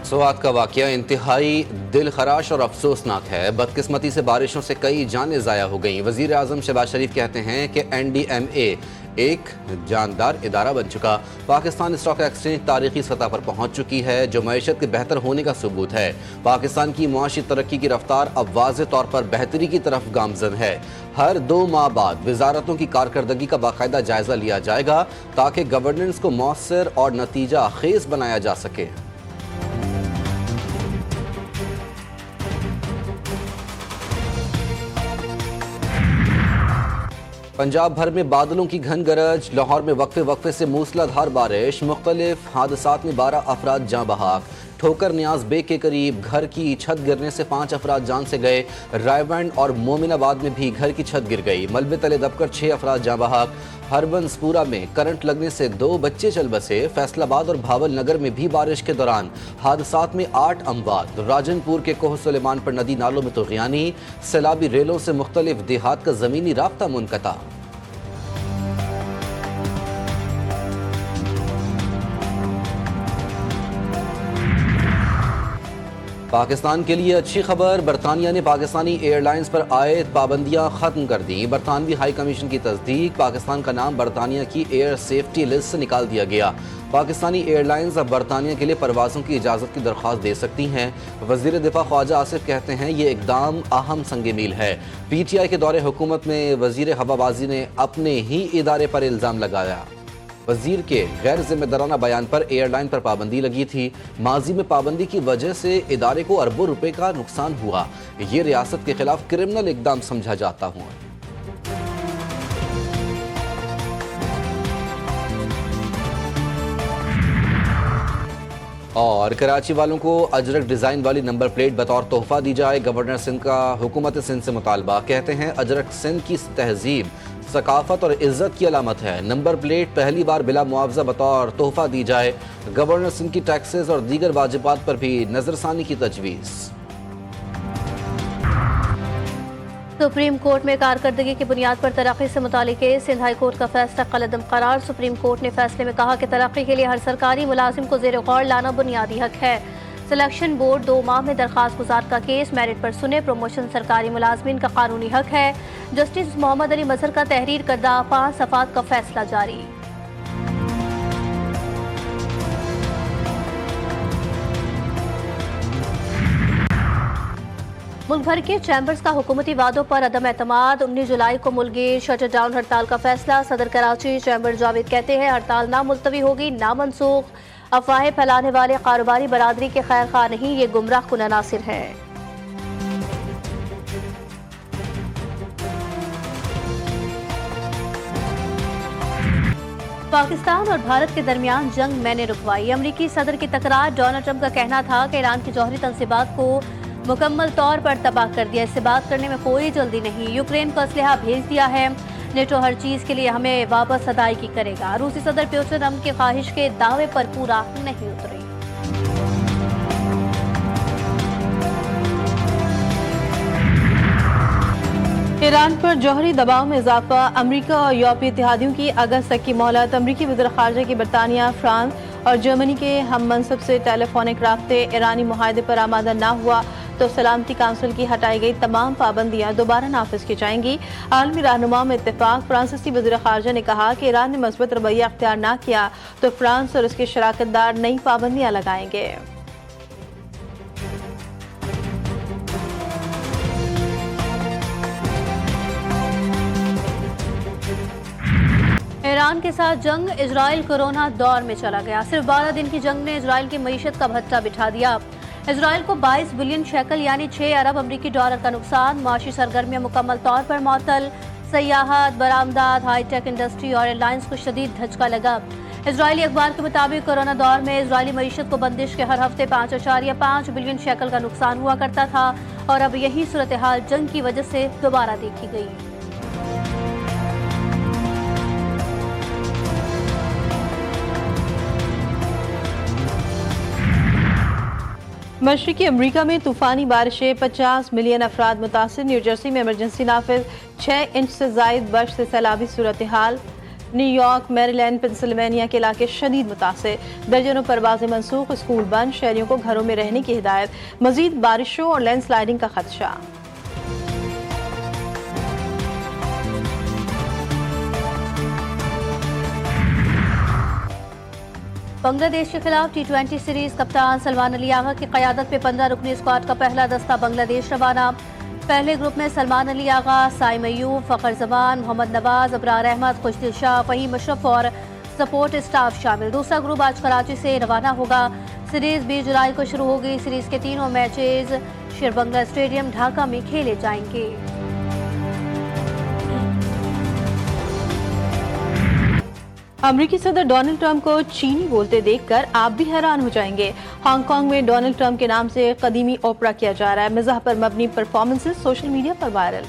स्वात का वाकया इंतहाई दिल खराश और अफसोसनाक है। बदकिस्मती से बारिशों से कई जानें ज़ाया हो गईं। वज़ीर आज़म शहबाज शरीफ कहते हैं कि NDMA एक जानदार इदारा बन चुका। पाकिस्तान स्टॉक एक्सचेंज तारीखी सतह पर पहुंच चुकी है, जो मईशत के बेहतर होने का सबूत है। पाकिस्तान की मुआशी तरक्की की रफ्तार अब वाज़े तौर पर बेहतरी की तरफ गामजन है। हर 2 माह बाद वजारतों की कारकर्दगी का बाकायदा जायजा लिया जाएगा ताकि गवर्नेंस को मौसर और नतीजा खेज बनाया जा सके। पंजाब भर में बादलों की घन गरज। लाहौर में वक्फे वक्फे से मूसलाधार बारिश। मुख्तलिफ हादसात में 12 अफराद जाँ बहाक। ठोकर न्याज बेग के करीब घर की छत गिरने से 5 अफराद जान से गए। रायवंड और मोमिनाबाद में भी घर की छत गिर गई। मलबे तले दबकर 6 अफराद जाँ बहाक। हरबंसपुरा में करंट लगने से 2 बच्चे चल बसे। फैसलाबाद और भावल नगर में भी बारिश के दौरान हादसात में 8 अमवात। राजनपुर के कोह सुलेमान पर नदी नालों में तुग़यानी। सैलाबी रेलों से मुख्तलिफ देहात का ज़मीनी राब्ता मुनक़ता। पाकिस्तान के लिए अच्छी खबर। बरतानिया ने पाकिस्तानी एयरलाइंस पर आयद पाबंदियां खत्म कर दी। बरतानवी हाई कमीशन की तस्दीक। पाकिस्तान का नाम बरतानिया की एयर सेफ्टी लिस्ट से निकाल दिया गया। पाकिस्तानी एयरलाइंस अब बरतानिया के लिए परवाज़ों की इजाज़त की दरख्वास्त दे सकती हैं। वज़ीर दिफा ख्वाजा आसिफ कहते हैं ये इकदाम अहम संग मील है। PTI के दौरे हुकूमत में वज़ीर हवाबाजी ने अपने ही इदारे पर इल्ज़ाम लगाया। वजीर के गैर जिम्मेदाराना बयान पर एयरलाइन पर पाबंदी लगी थी। माजी में पाबंदी की वजह से इदारे को अरबों रुपए का नुकसान हुआ। ये रियासत के खिलाफ क्रिमिनल इकदाम समझा जाता हुआ। और कराची वालों को अजरक डिज़ाइन वाली नंबर प्लेट बतौर तोहफा दी जाए। गवर्नर सिंध का हुकूमत सिंध से मुतालबा। कहते हैं अजरक सिंध की तहजीब, सकाफत और इज्जत की अलामत है। नंबर प्लेट पहली बार बिला मुआवजा बतौर तोहफा दी जाए। गवर्नर सिंध की टैक्सेस और दीगर वाजिबात पर भी नजरसानी की तजवीज़। सुप्रीम कोर्ट में कारकर्दगी की बुनियाद पर तरक्की से मुतालिक सिंध हाई कोर्ट का फैसला कलअदम करार। सुप्रीम कोर्ट ने फैसले में कहा कि तरक्की के लिए हर सरकारी मुलाजिम को ज़ेर गौर लाना बुनियादी हक है। सिलेक्शन बोर्ड 2 माह में दरखास्त गुजार का केस मेरिट पर सुने। प्रमोशन सरकारी मुलाजमीन का कानूनी हक है। जस्टिस मोहम्मद अली मजहर का तहरीर करदा 5 सफ़ात का फैसला जारी। मुल्क भर के चैम्बर्स का हुकूमती वादों पर अदम एतमाद। 19 जुलाई को मुलगी शटर डाउन हड़ताल का फैसला। सदर कराची चैम्बर जावेद कहते हैं हड़ताल ना मुलतवी होगी ना मनसूख। अफवाहें फैलाने वाले कारोबारी बरादरी के खैर खा नहीं, ये गुमराह कुन अनासिर हैं। पाकिस्तान और भारत के दरमियान जंग मैंने रुकवाई। अमरीकी सदर की तकरार। डोनाल्ड ट्रंप का कहना था कि ईरान की जौहरी तंसीबात को मुकम्मल तौर पर तबाह कर दिया। इससे बात करने में कोई जल्दी नहीं। यूक्रेन को असलहा भेज दिया है। नेटो हर चीज के लिए हमें वापस अदायगी करेगा। रूसी सदर प्यूटिन ट्रंप की ख्वाहिश के दावे पर पूरा नहीं उतरे। ईरान पर जौहरी दबाव में इजाफा। अमरीका और यूरोपीय इत्तेहादियों की अगस्त तक की मोहलत। अमरीकी वज़ीर ख़ारिजा की बरतानिया, फ्रांस और जर्मनी के हम मनसब से टेलीफोनिक राब्ते। ईरानी मुआहदे पर आमादा न हुआ तो सलामती काउंसिल की हटाई गई तमाम पाबंदियां दोबारा नाफिज की जाएंगी। आलमी रहनुमा में इत्तेफाक। फ्रांसीसी वज़ीर ख़ारिजा ने कहा कि ईरान ने मज़बूत रवैया अख्तियार न किया तो फ्रांस और उसके शराकतदार नई पाबंदियां लगाएंगे। ईरान के साथ जंग। इजराइल कोरोना दौर में चला गया। सिर्फ 12 दिन की जंग ने इजराइल की मईशत का भत्ता बिठा दिया। इजराइल को 22 बिलियन शेकल यानी 6 अरब अमरीकी डॉलर का नुकसान। माशी सरगर्मियां मुकम्मल तौर पर मअतल। सयाहत, बरामदात, हाईटेक इंडस्ट्री और एयरलाइंस को शदीद धचका लगा। इजरायली अखबार के मुताबिक कोरोना दौर में इजरायली मईशत को बंदिश के हर हफ्ते 5.5 बिलियन शेकल का नुकसान हुआ करता था और अब यही सूरत हाल जंग की वजह से दोबारा देखी गई। मशरिकी अमरीका में तूफानी बारिशें। 50 मिलियन अफराद मुतासिर। न्यू जर्सी में इमरजेंसी नाफिज। 6 इंच से जायद बारिश से सैलाबी सूरत हाल। न्यूयॉर्क, मैरीलैंड, पेंसिल्वेनिया के इलाके शदीद मुतासिर, दर्जनों परवाजें मनसूख, स्कूल बंद, शहरियों को घरों में रहने की हिदायत, मजीद बारिशों और लैंडस्लाइडिंग का खदशा। बांग्लादेश के खिलाफ T20 सीरीज कप्तान सलमान अली आगा की क़यादत में 15 रुकनी स्क्वाड का पहला दस्ता बांग्लादेश रवाना। पहले ग्रुप में सलमान अली आगा, साइम अयूब, फ़खर जमान, मोहम्मद नवाज, अबरार अहमद, खुशदिल शाह, फ़हीम अशरफ और सपोर्ट स्टाफ शामिल। दूसरा ग्रुप आज कराची से रवाना होगा। सीरीज 20 जुलाई को शुरू होगी। सीरीज के तीनों मैचेज शेरबंगला स्टेडियम ढाका में खेले जाएंगे। अमेरिकी सदर डोनाल्ड ट्रंप को चीनी बोलते देखकर आप भी हैरान हो जाएंगे। हांगकांग में डोनाल्ड ट्रंप के नाम से कदीमी ओपरा किया जा रहा है। मिजाह पर मबनी परफॉर्मेंसेस सोशल मीडिया पर वायरल।